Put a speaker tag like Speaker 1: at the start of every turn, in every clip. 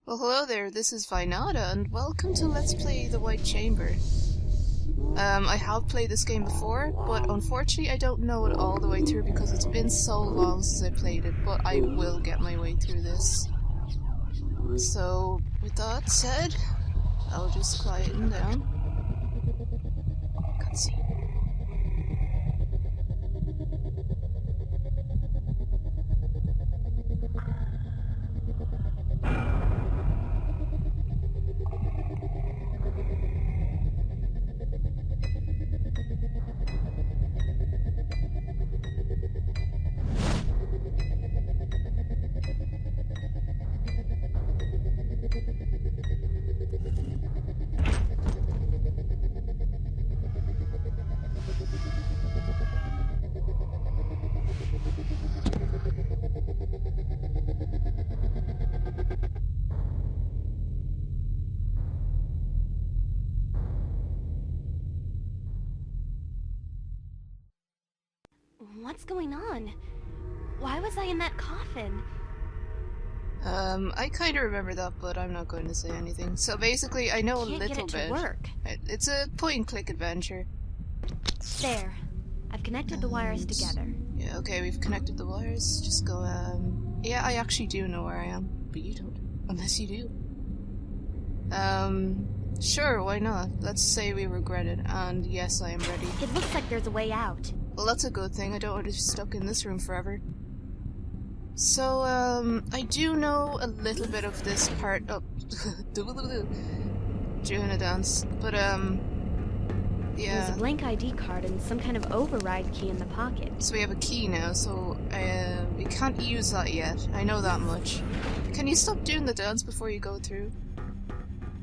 Speaker 1: Well, hello there, this is Vynnada, and welcome to Let's Play The White Chamber. I have played this game before, but unfortunately I don't know it all the way through because it's been so long since I played it, but I will get my way through this. So, with that said, I'll just quieten down. Cutscene.
Speaker 2: What's going on? Why was I in that coffin?
Speaker 1: I kinda remember that, but I'm not going to say anything. So basically, I know a
Speaker 2: Can't
Speaker 1: little
Speaker 2: get it
Speaker 1: bit.
Speaker 2: to work.
Speaker 1: It's a point-and-click adventure.
Speaker 2: There. I've connected the wires together.
Speaker 1: Yeah, okay, we've connected the wires. Just go, yeah, I actually do know where I am, but you don't. Unless you do. Sure, why not? Let's say we regret it, and yes, I am ready.
Speaker 2: It looks like there's a way out.
Speaker 1: Well, that's a good thing. I don't want to be stuck in this room forever. So, I do know a little bit of this part. Oh, doing a dance. But,
Speaker 2: There's
Speaker 1: yeah.
Speaker 2: a blank ID card and some kind of override key in the pocket.
Speaker 1: So we have a key now, so, we can't use that yet. I know that much. Can you stop doing the dance before you go through?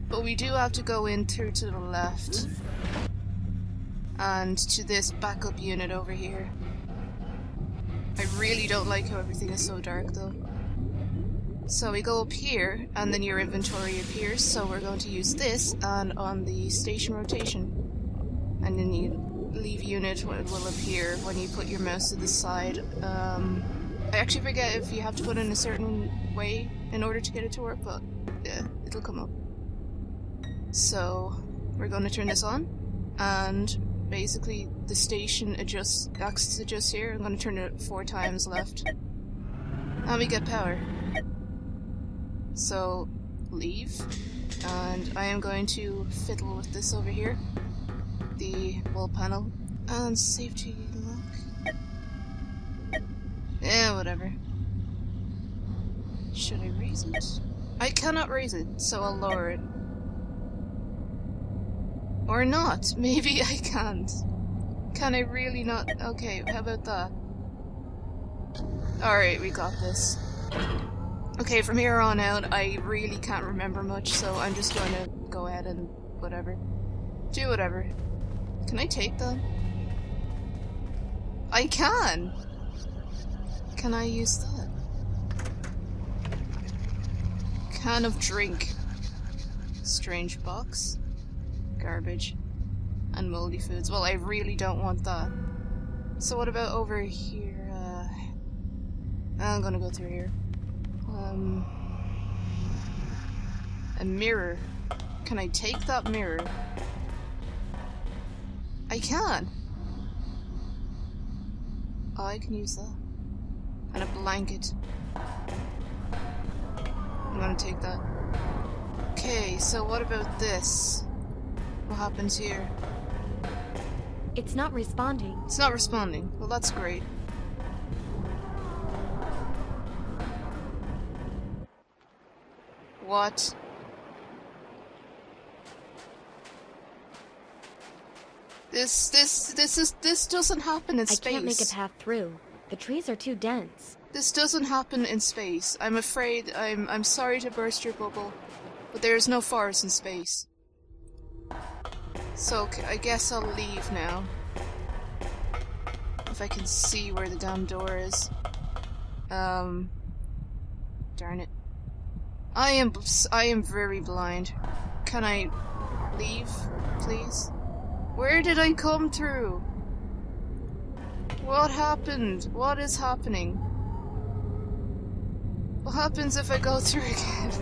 Speaker 1: But we do have to go in through to the left. And to this backup unit over here. I really don't like how everything is so dark though. So we go up here, and then your inventory appears, so we're going to use this, and on the station rotation. And then you leave unit, it will appear when you put your mouse to the side. I actually forget if you have to put it in a certain way in order to get it to work, but yeah, it'll come up. So, we're going to turn this on, and basically the station axis adjusts here. I'm going to turn it 4 times left. And we get power. So, leave. And I am going to fiddle with this over here. The wall panel. And safety lock. Yeah, whatever. Should I raise it? I cannot raise it, so I'll lower it. Or not. Maybe I can't. Can I really not? Okay, how about that? Alright, we got this. Okay, from here on out, I really can't remember much, so I'm just going to go ahead and whatever. Do whatever. Can I take them? I can! Can I use that? Can of drink. Strange box. Garbage. And moldy foods. Well, I really don't want that. So what about over here? I'm gonna go through here. A mirror. Can I take that mirror? I can! Oh, I can use that. And a blanket. I'm gonna take that. Okay, so what about this? What happens here?
Speaker 2: It's not responding.
Speaker 1: It's not responding. Well, that's great. What? This doesn't happen in space.
Speaker 2: I can't make a path through. The trees are too dense.
Speaker 1: This doesn't happen in space. I'm afraid. I'm sorry to burst your bubble, but there is no forest in space. So, I guess I'll leave now. If I can see where the damn door is. Darn it. I am very blind. Can I leave, please? Where did I come through? What happened? What is happening? What happens if I go through again?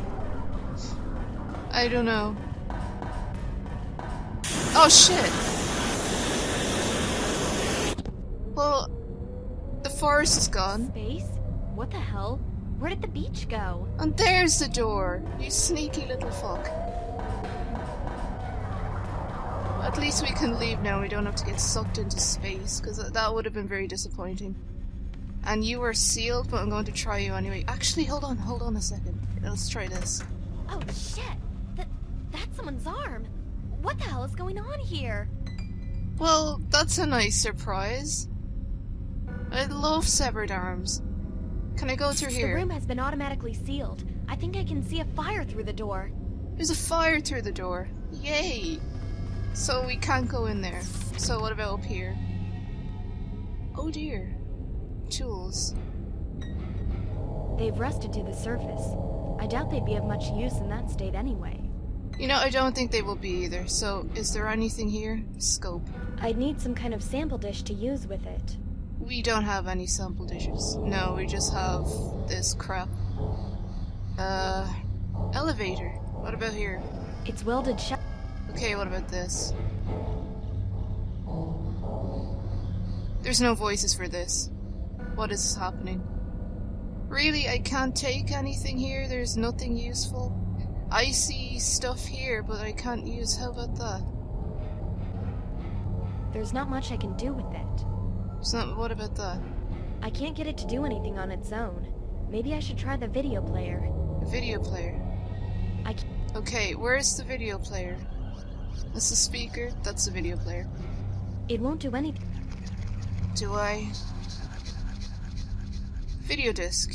Speaker 1: I don't know. Oh shit! Well, the forest is gone.
Speaker 2: Space? What the hell? Where did the beach go?
Speaker 1: And there's the door! You sneaky little fuck. At least we can leave now, we don't have to get sucked into space, because that would have been very disappointing. And you are sealed, but I'm going to try you anyway. Actually, hold on a second. Let's try this.
Speaker 2: Oh shit! That's someone's arm! What the hell is going on here?
Speaker 1: Well, that's a nice surprise. I love severed arms. Can I go through here?
Speaker 2: The room has been automatically sealed. I think I can see a fire through the door.
Speaker 1: There's a fire through the door. Yay! So we can't go in there. So what about up here? Oh dear. Tools.
Speaker 2: They've rusted to the surface. I doubt they'd be of much use in that state anyway.
Speaker 1: You know, I don't think they will be either. So, is there anything here? Scope.
Speaker 2: I'd need some kind of sample dish to use with it.
Speaker 1: We don't have any sample dishes. No, we just have this crap. Elevator. What about here?
Speaker 2: It's welded shut.
Speaker 1: Okay, what about this? There's no voices for this. What is happening? Really, I can't take anything here? There's nothing useful? I see stuff here, but I can't use... How about that?
Speaker 2: There's not much I can do with it.
Speaker 1: What about that?
Speaker 2: I can't get it to do anything on its own. Maybe I should try the video player.
Speaker 1: The video player?
Speaker 2: I can't...
Speaker 1: Okay, where's the video player? That's the speaker, that's the video player.
Speaker 2: It won't do anything.
Speaker 1: Do I? Video disc.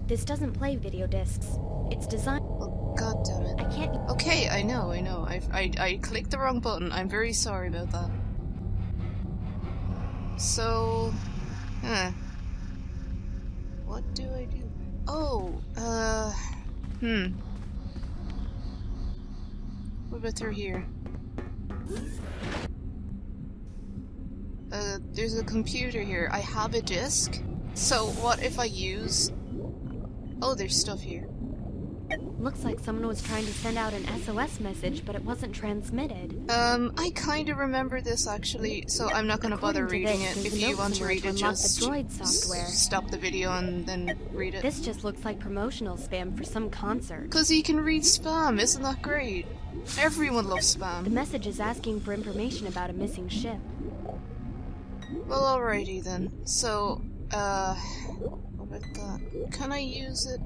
Speaker 2: This doesn't play video discs. It's designed...
Speaker 1: Oh, god damn it.
Speaker 2: I can't...
Speaker 1: Okay, I know. I clicked the wrong button. I'm very sorry about that. So... What do I do? Oh, What about through here? There's a computer here. I have a disk. So what if I use... Oh, there's stuff here.
Speaker 2: Looks like someone was trying to send out an SOS message, but it wasn't transmitted.
Speaker 1: I kind of remember this actually, so I'm not going to bother reading it. If you want to read it, just stop the video and then read it.
Speaker 2: This just looks like promotional spam for some concert.
Speaker 1: Because you can read spam, isn't that great? Everyone loves spam.
Speaker 2: The message is asking for information about a missing ship.
Speaker 1: Well, alrighty then. So, what about that? Can I use it?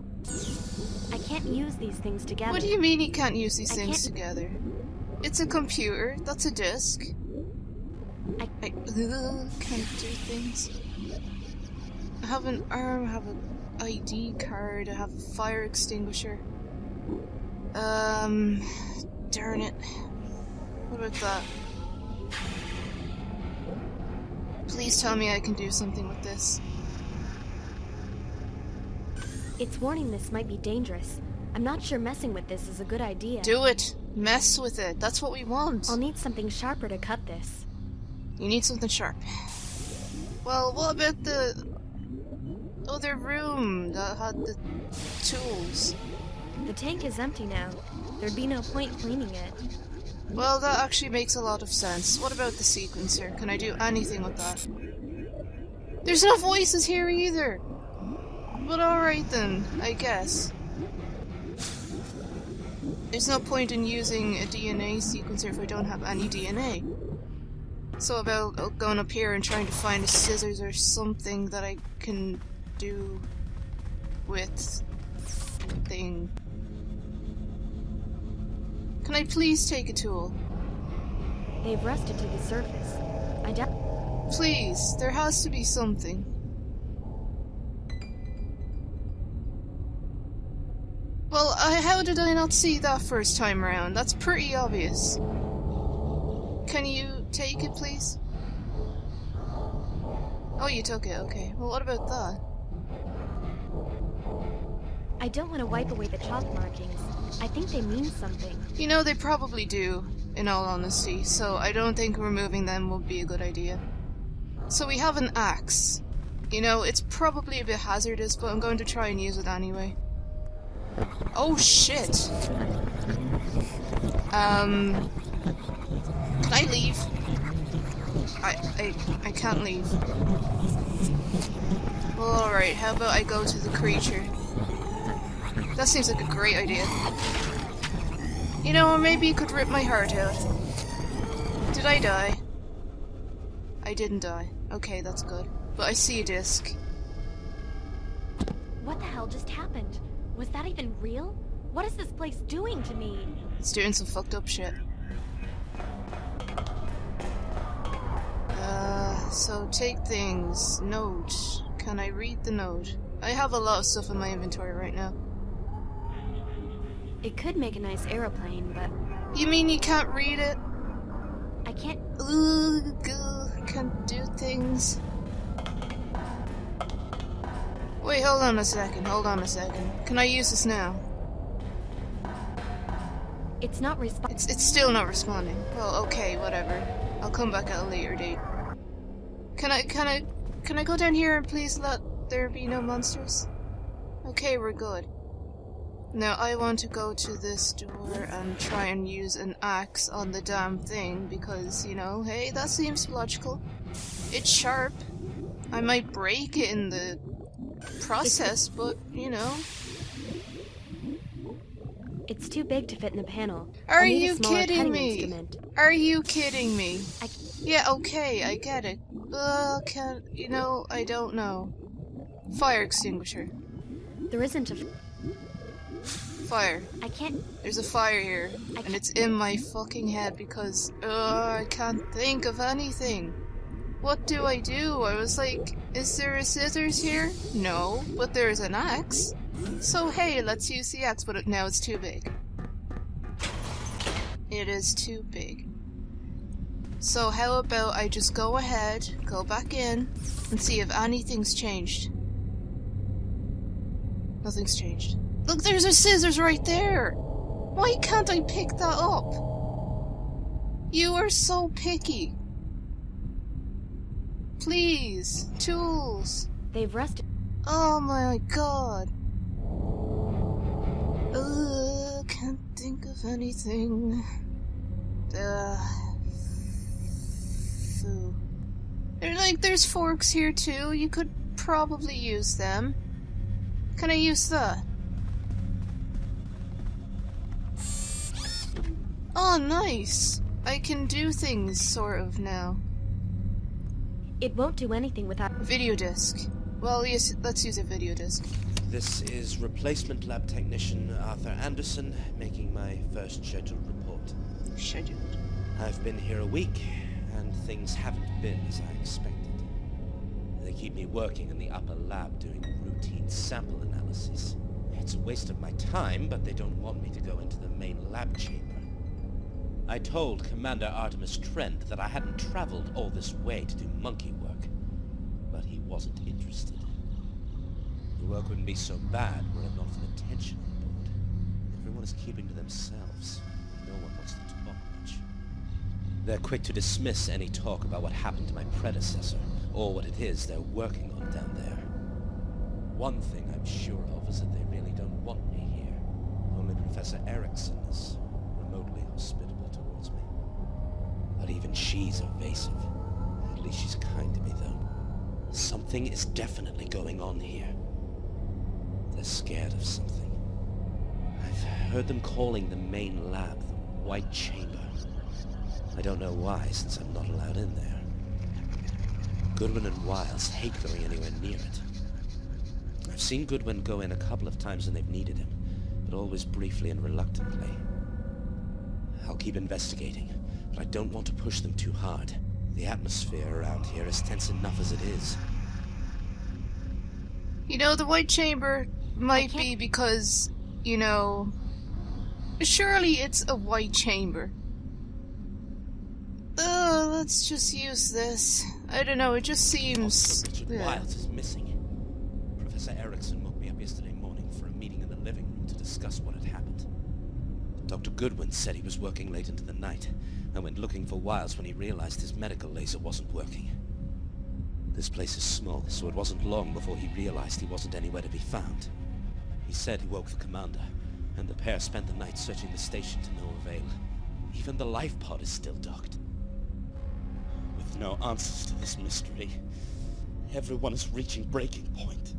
Speaker 2: I can't use these things together.
Speaker 1: What do you mean you can't use these things together? It's a computer, that's a disk. I can't do things. I have an arm, I have an ID card, I have a fire extinguisher. Darn it. What about that? Please tell me I can do something with this.
Speaker 2: It's warning this might be dangerous. I'm not sure messing with this is a good idea.
Speaker 1: Do it! Mess with it. That's what we want.
Speaker 2: I'll need something sharper to cut this.
Speaker 1: You need something sharp. Well, what about the other room that had the tools?
Speaker 2: The tank is empty now. There'd be no point cleaning it.
Speaker 1: Well, that actually makes a lot of sense. What about the sequencer? Can I do anything with that? There's no voices here either! But alright then, I guess. There's no point in using a DNA sequencer if I don't have any DNA. So about going up here and trying to find a scissors or something that I can do with thing. Can I please take a tool?
Speaker 2: They've rusted to the surface. I doubt...
Speaker 1: Please, there has to be something. Well, how did I not see that first time around? That's pretty obvious. Can you take it, please? Oh, you took it, okay. Well, what about that?
Speaker 2: I don't want to wipe away the chalk markings. I think they mean something.
Speaker 1: You know, they probably do, in all honesty, so I don't think removing them would be a good idea. So we have an axe. You know, it's probably a bit hazardous, but I'm going to try and use it anyway. Oh shit! Can I leave? I can't leave. Well, alright, how about I go to the creature? That seems like a great idea. You know, maybe you could rip my heart out. Did I die? I didn't die. Okay, that's good. But I see a disc.
Speaker 2: What the hell just happened? Was that even real? What is this place doing to me?
Speaker 1: It's doing some fucked up shit. So take things. Note. Can I read the note? I have a lot of stuff in my inventory right now.
Speaker 2: It could make a nice aeroplane, but...
Speaker 1: You mean you can't read it?
Speaker 2: I can't...
Speaker 1: I can't do things. Wait, hold on a second. Can I use this now?
Speaker 2: It's not responding.
Speaker 1: It's still not responding. Well, okay, whatever. I'll come back at a later date. Can I go down here and please let there be no monsters? Okay, we're good. Now I want to go to this door and try and use an axe on the damn thing because, you know, hey, that seems logical. It's sharp. I might break it in the process, but, you know.
Speaker 2: It's too big to fit in the panel.
Speaker 1: Are you kidding me? Are you kidding me?
Speaker 2: I...
Speaker 1: Yeah, okay, I get it. You know, I don't know. Fire extinguisher.
Speaker 2: There isn't a...
Speaker 1: Fire.
Speaker 2: I can't...
Speaker 1: There's a fire here, and it's in my fucking head because, I can't think of anything. What do? I was like, is there a scissors here? No, but there's an axe. So hey, let's use the axe, but now it's too big. It is too big. So how about I just go ahead, go back in, and see if anything's changed. Nothing's changed. Look, there's a scissors right there! Why can't I pick that up? You are so picky. Please, tools.
Speaker 2: They've rusted.
Speaker 1: Oh my god. Can't think of anything. There's forks here too. You could probably use them. Can I use that? Oh, nice. I can do things, sort of, now.
Speaker 2: It won't do anything without...
Speaker 1: Video disc. Well, yes, let's use a video disc.
Speaker 3: This is replacement lab technician Arthur Anderson making my first scheduled report.
Speaker 1: Scheduled.
Speaker 3: I've been here a week, and things haven't been as I expected. They keep me working in the upper lab doing routine sample analyses. It's a waste of my time, but they don't want me to go into the main lab chamber. I told Commander Artemis Trent that I hadn't traveled all this way to do monkey work, but he wasn't interested. The work wouldn't be so bad were it not for the tension on board. Everyone is keeping to themselves. No one wants to talk much. They're quick to dismiss any talk about what happened to my predecessor, or what it is they're working on down there. One thing I'm sure of is that they really don't want me here. Only Professor Erickson is remotely hospitable towards me. But even she's evasive. At least she's kind to me, though. Something is definitely going on here. They're scared of something. I've heard them calling the main lab the White Chamber. I don't know why, since I'm not allowed in there. Goodwin and Wiles hate going anywhere near it. I've seen Goodwin go in a couple of times when they've needed him, but always briefly and reluctantly. I'll keep investigating, but I don't want to push them too hard. The atmosphere around here is tense enough as it is.
Speaker 1: You know, the White Chamber might be because, you know... Surely it's a White Chamber. Let's just use this. I don't know, it just seems...
Speaker 3: Richard Wiles is missing. Professor Erickson woke me up yesterday morning for a meeting in the living room to discuss what had happened. Dr. Goodwin said he was working late into the night, and went looking for Wiles when he realized his medical laser wasn't working. This place is small, so it wasn't long before he realized he wasn't anywhere to be found. He said he woke the commander, And the pair spent the night searching the station to no avail. Even the life pod is still docked. With no answers to this mystery, everyone is reaching breaking point.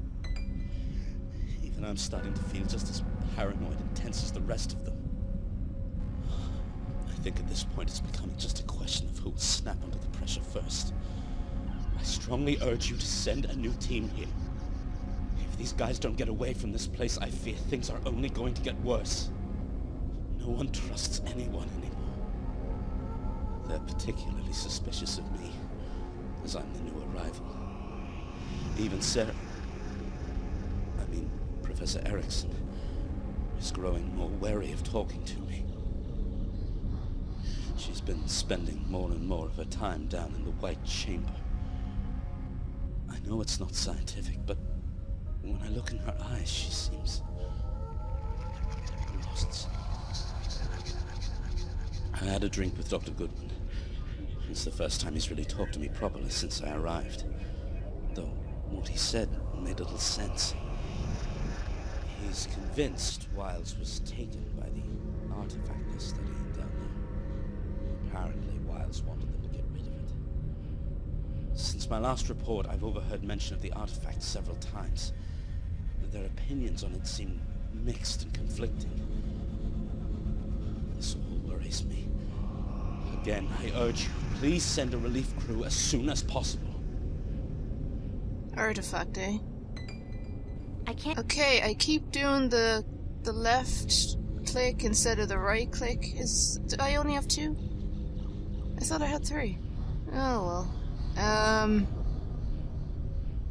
Speaker 3: Even I'm starting to feel just as paranoid and tense as the rest of them. I think at this point it's becoming just a question of who will snap under the pressure first. I strongly urge you to send a new team here. If these guys don't get away from this place, I fear things are only going to get worse. No one trusts anyone anymore. They're particularly suspicious of me, as I'm the new arrival. Even Sarah, Professor Erickson, is growing more wary of talking to me. She's been spending more and more of her time down in the White Chamber. I know it's not scientific, but when I look in her eyes, she seems lost. I had a drink with Dr. Goodwin. It's the first time he's really talked to me properly since I arrived. Though what he said made little sense. He's convinced Wiles was taken by the artifact they're studying down there. Apparently, Wiles wanted them to get rid of it. Since my last report, I've overheard mention of the artifact several times. Their opinions on it seem mixed and conflicting. This all worries me. Again, I urge you, please send a relief crew as soon as possible.
Speaker 1: Artifact, eh?
Speaker 2: I can't...
Speaker 1: Okay, I keep doing the left click instead of the right click. Did I only have 2? I thought I had 3. Oh well.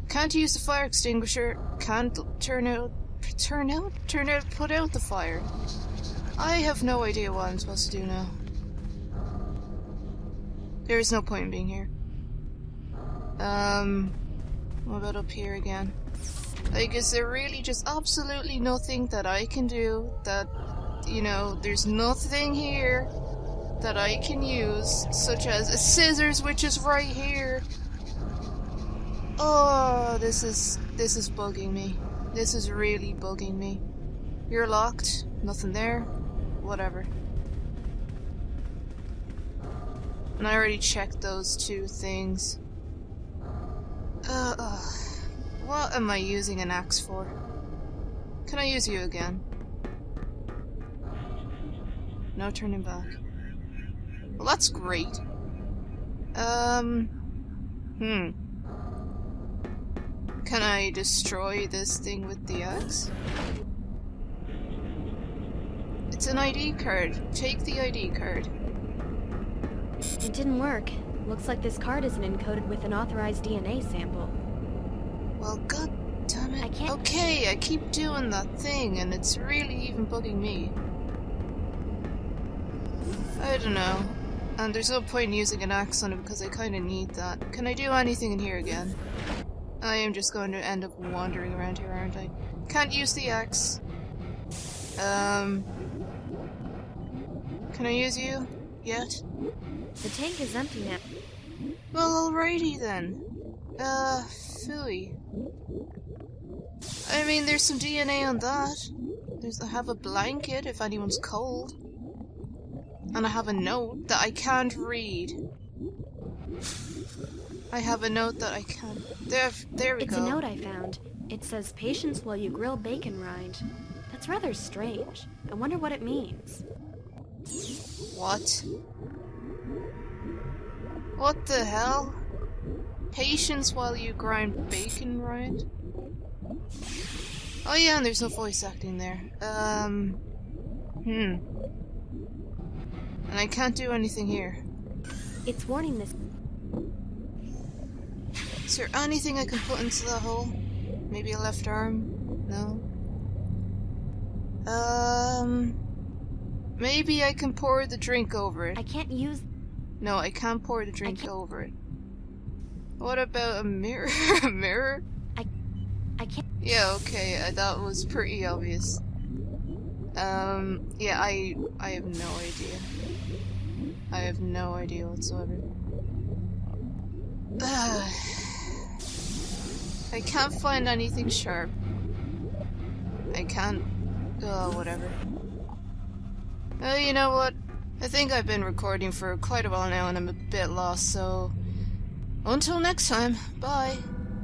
Speaker 1: Can't use the fire extinguisher. Can't put out the fire. I have no idea what I'm supposed to do now. There is no point in being here. What about up here again? Like, is there really just absolutely nothing that I can do that, you know, there's nothing here that I can use, such as a scissors, which is right here. Oh, this is bugging me. This is really bugging me. You're locked. Nothing there. Whatever. And I already checked those 2 things. What am I using an axe for? Can I use you again? No turning back. Well, that's great. Can I destroy this thing with the axe? It's an ID card. Take the ID card.
Speaker 2: It didn't work. Looks like this card isn't encoded with an authorized DNA sample.
Speaker 1: Well, god damn it.
Speaker 2: I can't...
Speaker 1: Okay, I keep doing that thing, and it's really even bugging me. I don't know. And there's no point in using an axe on it because I kinda need that. Can I do anything in here again? I am just going to end up wandering around here, aren't I? Can't use the axe. Can I use you? Yet?
Speaker 2: The tank is empty now.
Speaker 1: Well, alrighty then. Phooey. I mean, there's some DNA on that. I have a blanket if anyone's cold. And I have a note that I can't read. I have a note that I can't... There we go.
Speaker 2: It's a note I found. It says, patience while you grill bacon rind. That's rather strange. I wonder what it means.
Speaker 1: What? What the hell? Patience while you grind bacon rind? Oh yeah, and there's no voice acting there. And I can't do anything here.
Speaker 2: It's warning this...
Speaker 1: Is there anything I can put into that hole? Maybe a left arm? No? Maybe I can pour the drink over it.
Speaker 2: I can't use...
Speaker 1: No, I can't pour the drink over it. What about a mirror? A mirror?
Speaker 2: I can't...
Speaker 1: Yeah, okay, that was pretty obvious. Yeah, I have no idea. I have no idea whatsoever. I can't find anything sharp. I can't... Oh, whatever. You know what? I think I've been recording for quite a while now and I'm a bit lost, so... Until next time, bye.